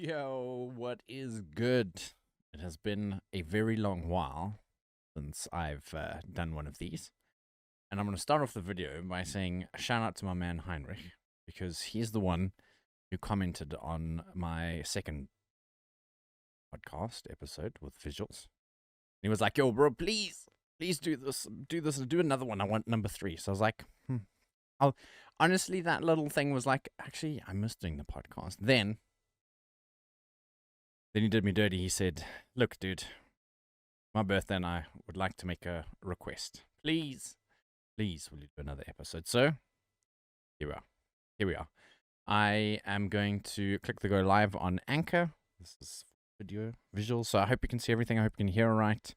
Yo, what is good? It has been a very long while since I've done one of these. And I'm going to start off the video by saying shout out to my man Heinrich, because he's the one who commented on my second podcast episode with visuals. He was like, yo, bro, please do this, do another one. I want number 3. So I was like, honestly, that little thing was like, actually, I miss doing the podcast. Then he did me dirty. He said, look, dude, my birthday and I would like to make a request. Please, will you do another episode? So here we are. I am going to click the go live on Anchor. This is visual. So I hope you can see everything. I hope you can hear all right.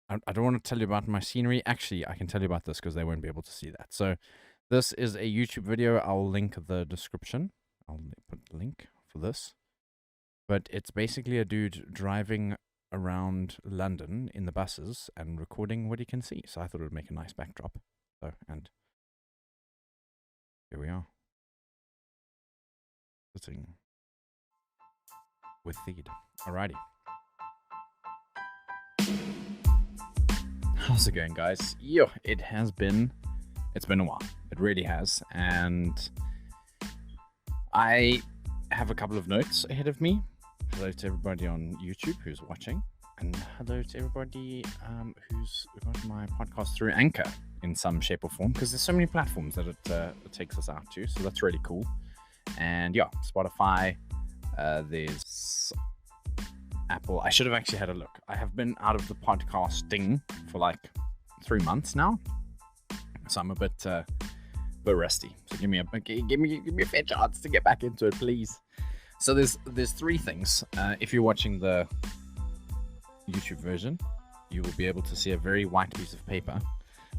I don't want to tell you about my scenery. Actually, I can tell you about this because they won't be able to see that. So this is a YouTube video. I'll link the description. I'll put the link for this. But it's basically a dude driving around London in the buses and recording what he can see. So I thought it would make a nice backdrop. So, and here we are. Sitting with Theed. Alrighty. How's it going, guys? Yo, it's been a while. It really has. And I have a couple of notes ahead of me. Hello to everybody on YouTube who's watching, and hello to everybody who's got my podcast through Anchor in some shape or form, because there's so many platforms that it takes us out to, so that's really cool. And yeah, Spotify, there's Apple. I should have actually had a look. I have been out of the podcasting for like 3 months now, so I'm a bit rusty. So give me a fair chance to get back into it, please. So there's 3 things. If you're watching the YouTube version, you will be able to see a very white piece of paper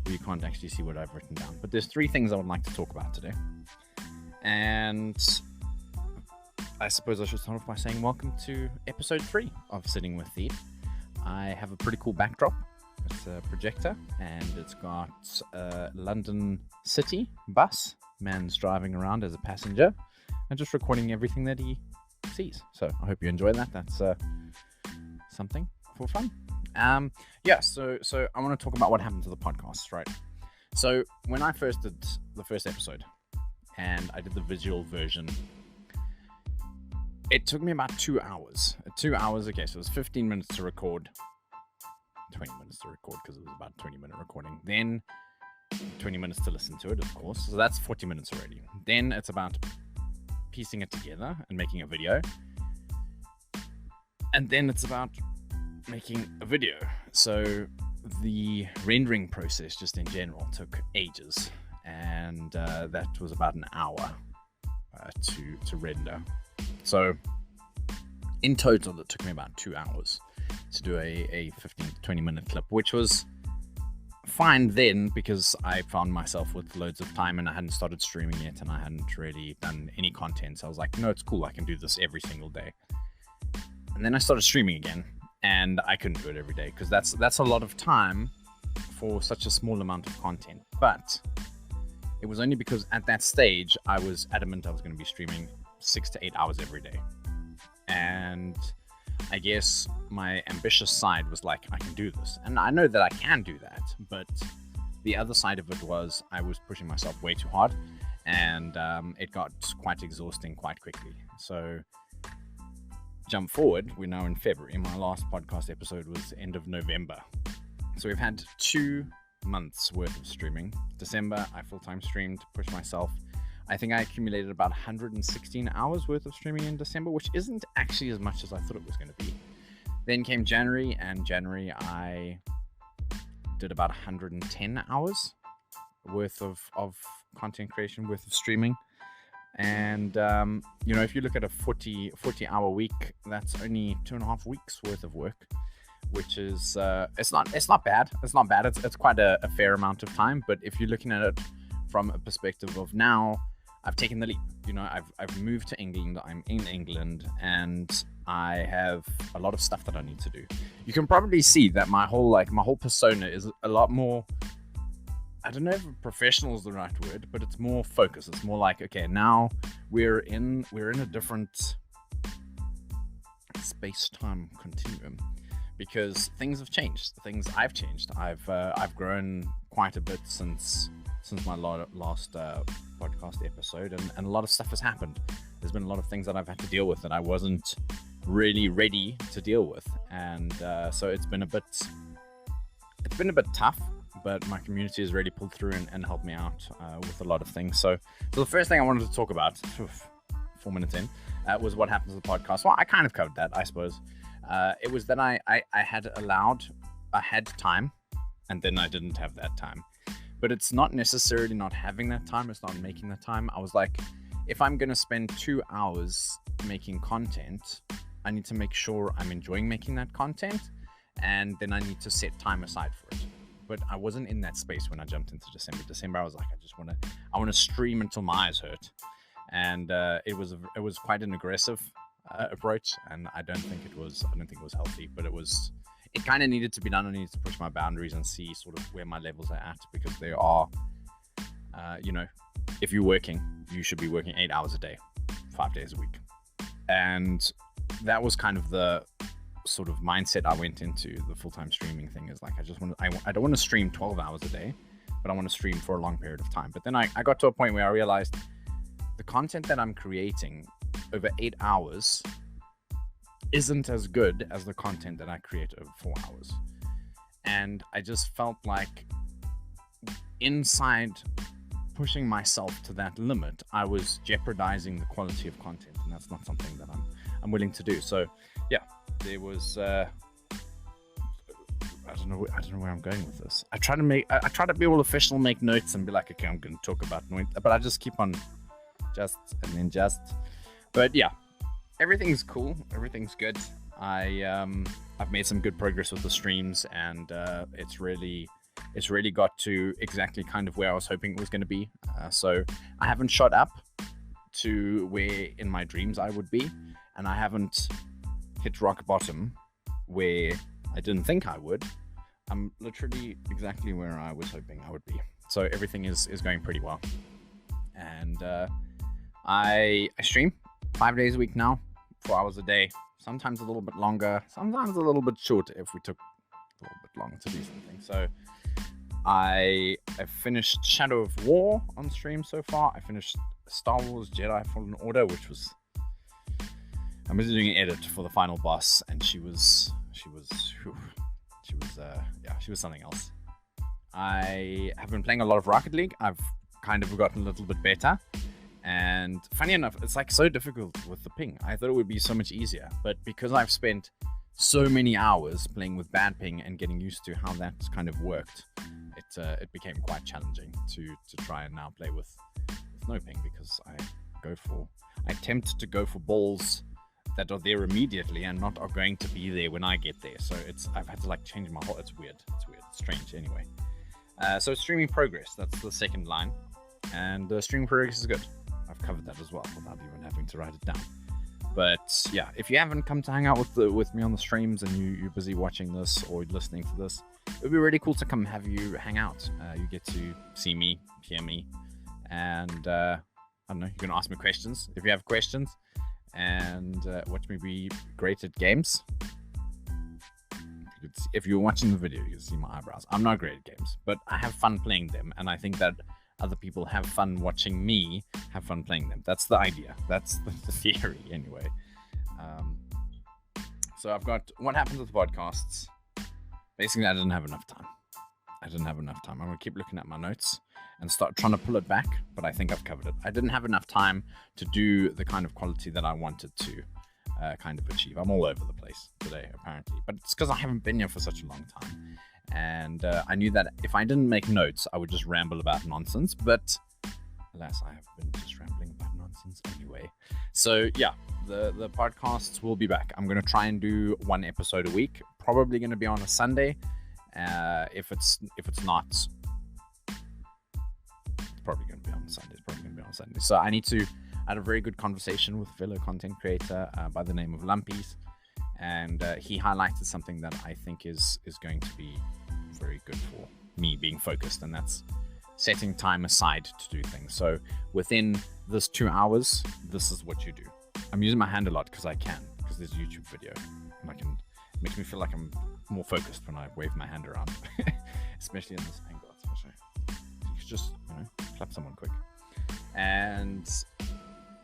where you can't actually see what I've written down. But there's 3 things I would like to talk about today. And I suppose I should start off by saying welcome to episode 3 of Sitting with Theed. I have a pretty cool backdrop. It's a projector, and it's got a London City bus. Man's driving around as a passenger and just recording everything that he sees. So I hope you enjoy that. That's something for fun. So I want to talk about what happened to the podcast, right? So when I first did the first episode and I did the visual version, it took me about 2 hours. 2 hours, okay, so it was 15 minutes to record, 20 minutes to record because it was about a 20-minute recording. Then 20 minutes to listen to it, of course. So that's 40 minutes already. Then it's about piecing it together and making a video, and then it's about making a video. So the rendering process just in general took ages, and that was about an hour to render. So in total it took me about 2 hours to do a 15 to 20 minute clip, which was fine then because I found myself with loads of time and I hadn't started streaming yet and I hadn't really done any content. So I was like, no, it's cool. I can do this every single day. And then I started streaming again and I couldn't do it every day because that's a lot of time for such a small amount of content. But it was only because at that stage I was adamant I was going to be streaming 6 to 8 hours every day. And I guess my ambitious side was like, I can do this. And I know that I can do that. But the other side of it was I was pushing myself way too hard. And it got quite exhausting quite quickly. So jump forward, we're now in February. My last podcast episode was end of November. So we've had 2 months worth of streaming. December, I full-time streamed, pushed myself. I think I accumulated about 116 hours worth of streaming in December, which isn't actually as much as I thought it was going to be. Then came January, and January I did about 110 hours worth of content creation, worth of streaming. And, if you look at a 40-hour week, that's only 2.5 weeks worth of work, which is, it's not bad. It's not bad. It's quite a fair amount of time. But if you're looking at it from a perspective of now, I've taken the leap. I've moved to England. I'm in England, and I have a lot of stuff that I need to do. You can probably see that my whole persona is a lot more. I don't know if professional is the right word, but it's more focused. It's more like, okay, now we're in a different space-time continuum, because things have changed. I've changed. I've grown quite a bit since my last podcast episode, and a lot of stuff has happened. There's been a lot of things that I've had to deal with that I wasn't really ready to deal with, and so it's been a bit tough. But my community has really pulled through and helped me out with a lot of things. So the first thing I wanted to talk about, 4 minutes in, was what happens to the podcast. Well, I kind of covered that, I suppose. It was that I had time, and then I didn't have that time. But it's not necessarily not having that time, it's not making the time. I was like, if I'm going to spend 2 hours making content, I need to make sure I'm enjoying making that content, and then I need to set time aside for it. But I wasn't in that space when I jumped into December. I was like, I want to stream until my eyes hurt, and it was quite an aggressive approach, and I don't think it was healthy. But it kind of needed to be done. I needed to push my boundaries and see sort of where my levels are at, because there are, if you're working, you should be working 8 hours a day, 5 days a week, and that was kind of the sort of mindset I went into the full-time streaming thing. Is like, I don't want to stream 12 hours a day, but I want to stream for a long period of time. But then I got to a point where I realized the content that I'm creating over 8 hours isn't as good as the content that I create over 4 hours. And I just felt like inside pushing myself to that limit, I was jeopardizing the quality of content, and that's not something that I'm willing to do. So yeah, there was I don't know where I'm going with this. I try to be all official, make notes, and be like, okay, I'm going to talk about noise, but I just keep on but yeah, everything's cool, everything's good. I've made some good progress with the streams, and it's really got to exactly kind of where I was hoping it was going to be. So I haven't shot up to where in my dreams I would be, and I haven't hit rock bottom where I didn't think I would. I'm literally exactly where I was hoping I would be. So everything is going pretty well. And I stream 5 days a week now, 4 hours a day, sometimes a little bit longer, sometimes a little bit shorter if we took a little bit longer to do something. So I finished Shadow of War on stream so far. I finished Star Wars Jedi Fallen Order, which was, I was doing an edit for the final boss, and she was something else. I have been playing a lot of Rocket League. I've kind of gotten a little bit better, and funny enough, it's like so difficult with the ping. I thought it would be so much easier, but because I've spent so many hours playing with bad ping and getting used to how that kind of worked, it became quite challenging to try and now play with no ping, because I attempt to go for balls that are there immediately and not are going to be there when I get there. So I've had to like change my whole. It's weird. It's strange. Anyway, so streaming progress. That's the second line, and streaming progress is good. I've covered that as well without even having to write it down. But yeah, if you haven't come to hang out with me on the streams, and you're busy watching this or listening to this, it would be really cool to come have you hang out. You get to see me, hear me, and I don't know, you can ask me questions if you have questions, and watch me be great at games. If you're watching the video, you can see my eyebrows. I'm not great at games, but I have fun playing them, and I think that other people have fun watching me have fun playing them. That's the idea. That's the theory, anyway. So I've got what happens with podcasts. Basically, I didn't have enough time. I'm going to keep looking at my notes and start trying to pull it back, but I think I've covered it. I didn't have enough time to do the kind of quality that I wanted to kind of achieve. I'm all over the place today, apparently, but it's because I haven't been here for such a long time. And I knew that if I didn't make notes, I would just ramble about nonsense. But alas, I have been just rambling about nonsense anyway. So yeah, the podcasts will be back. I'm going to try and do one episode a week. Probably going to be on a Sunday. If it's not, it's probably going to be on Sunday. So I had a very good conversation with a fellow content creator by the name of Lumpies. And he highlighted something that I think is going to be very good for me being focused, and that's setting time aside to do things. So within this 2 hours, this is what you do. I'm using my hand a lot because because there's a YouTube video, and it makes me feel like I'm more focused when I wave my hand around, especially in this angle. So you could just, clap someone quick. And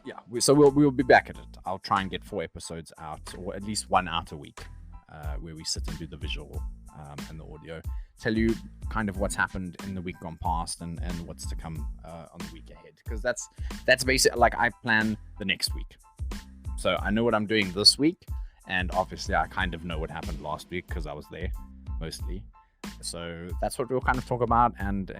yeah, we'll be back at it. I'll try and get 4 episodes out, or at least 1 out a week, where we sit and do the visual and the audio, tell you kind of what's happened in the week gone past and what's to come on the week ahead, because that's basically like I plan the next week, so I know what I'm doing this week, and obviously I kind of know what happened last week because I was there mostly. So that's what we'll kind of talk about, and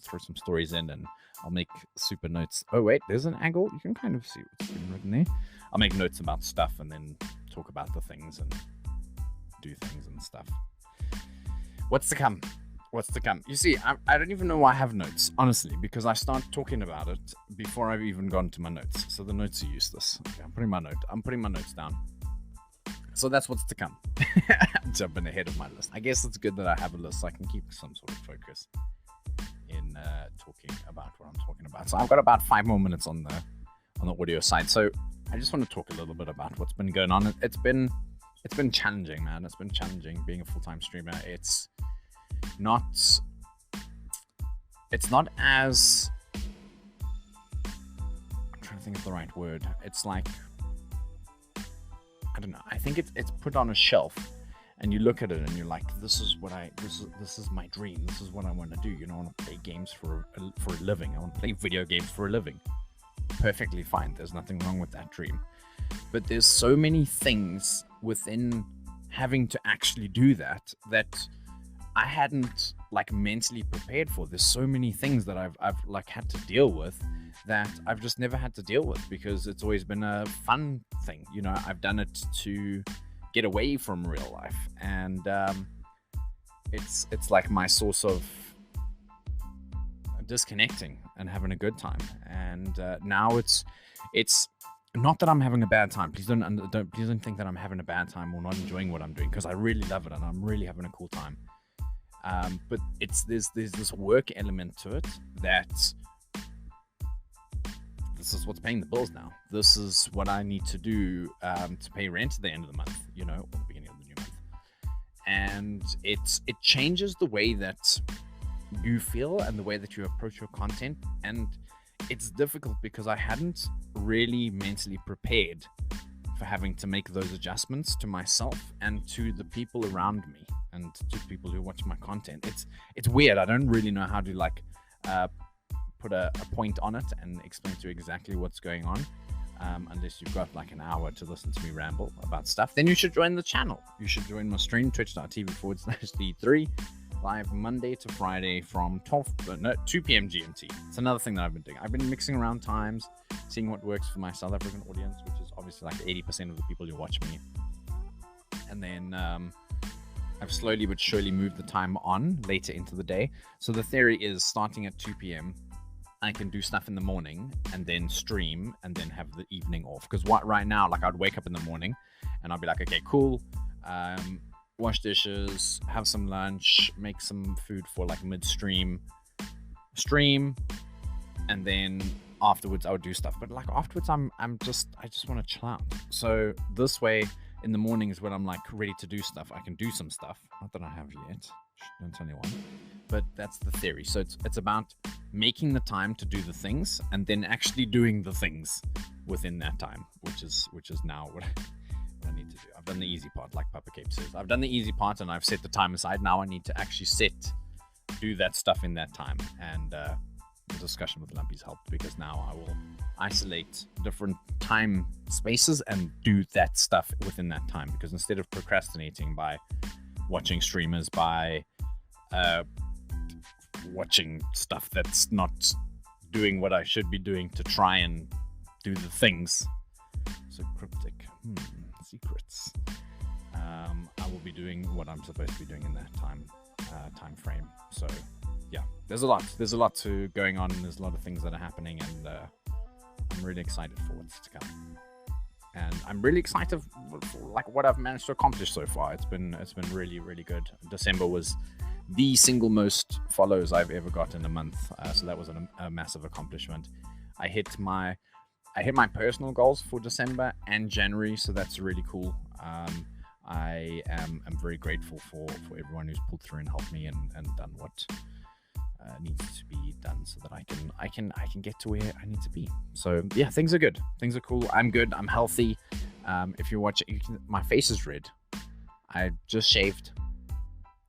throw some stories in, and I'll make super notes. Oh wait, there's an angle, you can kind of see what's been written there. I'll make notes about stuff and then talk about the things and do things and stuff. What's to come? You see, I don't even know why I have notes, honestly, because I start talking about it before I've even gone to my notes. So the notes are useless. Okay, I'm putting my notes down. So that's what's to come. Jumping ahead of my list. I guess it's good that I have a list so I can keep some sort of focus in talking about what I'm talking about. So I've got about 5 more minutes on the audio side. So I just want to talk a little bit about what's been going on. It's been challenging, man. It's been challenging being a full-time streamer. It's not as, I'm trying to think of the right word. It's like, I don't know. I think it's put on a shelf, and you look at it and you're like, this is my dream. This is what I want to do. I want to play games for a living. I want to play video games for a living. Perfectly fine. There's nothing wrong with that dream. But there's so many things within having to actually do that I hadn't like mentally prepared for. There's so many things that I've like had to deal with that I've just never had to deal with, because it's always been a fun thing. I've done it to get away from real life, and it's like my source of disconnecting and having a good time. And now it's not that I'm having a bad time. Please don't think that I'm having a bad time or not enjoying what I'm doing, because I really love it and I'm really having a cool time. But there's this work element to it that this is what's paying the bills now. This is what I need to do to pay rent at the end of the month, or the beginning of the new month. And it changes the way that you feel and the way that you approach your content. And it's difficult because I hadn't really mentally prepared for having to make those adjustments to myself and to the people around me and to people who watch my content. It's weird. I don't really know how to put a point on it and explain to you exactly what's going on, unless you've got like an hour to listen to me ramble about stuff. Then you should join the channel. You should join my stream, twitch.tv/S2E3, live Monday to Friday from 2 p.m. GMT. It's another thing that I've been doing. I've been mixing around times, seeing what works for my South African audience, which is obviously like 80% of the people who watch me. And then I've slowly but surely moved the time on later into the day. So the theory is, starting at 2 p.m., I can do stuff in the morning and then stream and then have the evening off. Because right now, like, I'd wake up in the morning and I'd be like, okay, cool. Wash dishes, have some lunch, make some food for like midstream, stream, and then afterwards I would do stuff. But like afterwards, I just want to chill out. So this way, in the mornings when I'm like ready to do stuff, I can do some stuff. Not that I have yet. Don't tell anyone. But that's the theory. So it's about making the time to do the things and then actually doing the things within that time, which is now what I need to do. I've done the easy part, like Papa Cape says. I've done the easy part and I've set the time aside. Now I need to actually do that stuff in that time. And the discussion with Lumpy's helped, because now I will isolate different time spaces and do that stuff within that time. Because instead of procrastinating by watching streamers, by watching stuff that's not doing what I should be doing to try and do the things. So cryptic. Secrets. I will be doing what I'm supposed to be doing in that time frame. So yeah, there's a lot to going on, and there's a lot of things that are happening, and I'm really excited for what's to come. And I'm really excited for like what I've managed to accomplish so far. It's been really, really good. December was the single most follows I've ever got in a month, so that was a massive accomplishment. I hit my I hit my personal goals for December and January, so that's really cool. I am very grateful for everyone who's pulled through and helped me and done what needs to be done, so that I can get to where I need to be. So yeah, things are good. Things are cool. I'm good. I'm healthy. If you're watching, my face is red. I just shaved.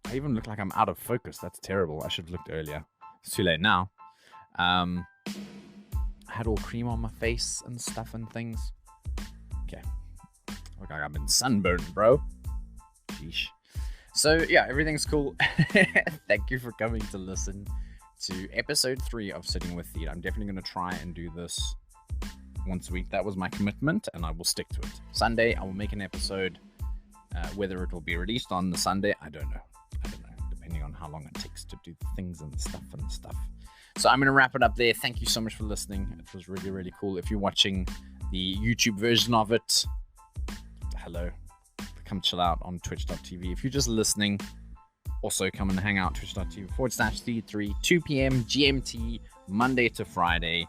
I even look like I'm out of focus. That's terrible. I should have looked earlier. It's too late now. I had all cream on my face and stuff and things. Okay. Look like I've been sunburned, bro. Sheesh. So yeah, everything's cool. Thank you for coming to listen to episode 3 of Sitting with Theed. I'm definitely going to try and do this once a week. That was my commitment, and I will stick to it. Sunday, I will make an episode. Whether it will be released on the Sunday, I don't know. Depending on how long it takes to do the things and stuff. So I'm going to wrap it up there. Thank you so much for listening. It was really, really cool. If you're watching the YouTube version of it, hello. Come chill out on twitch.tv. If you're just listening, also come and hang out twitch.tv/S2E3, 2 p.m. GMT, Monday to Friday.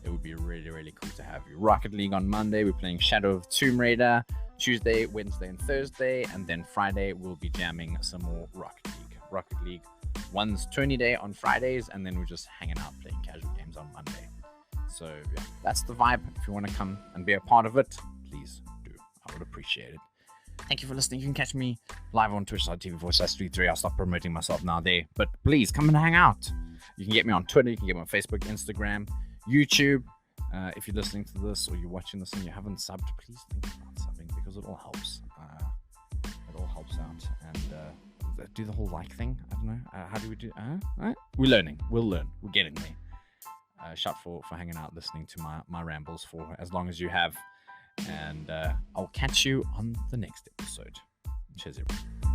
It would be really, really cool to have you. Rocket League on Monday. We're playing Shadow of Tomb Raider. Tuesday, Wednesday, and Thursday. And then Friday, we'll be jamming some more Rocket League. Rocket League 1's tourney day on Fridays. And then we're just hanging out playing casual games on Monday. So yeah, that's the vibe. If you want to come and be a part of it, please do. I would appreciate it. Thank you for listening. You can catch me live on twitch.tv/S2E3. I'll stop promoting myself now there. But please come and hang out. You can get me on Twitter. You can get me on Facebook, Instagram, YouTube. If you're listening to this or you're watching this and you haven't subbed, please think about subbing, because it all helps. It all helps out. And do the whole like thing. I don't know. How do we do? We're learning. We'll learn. We're getting there. Shout for hanging out, listening to my rambles for as long as you have. And I'll catch you on the next episode. Cheers, everyone.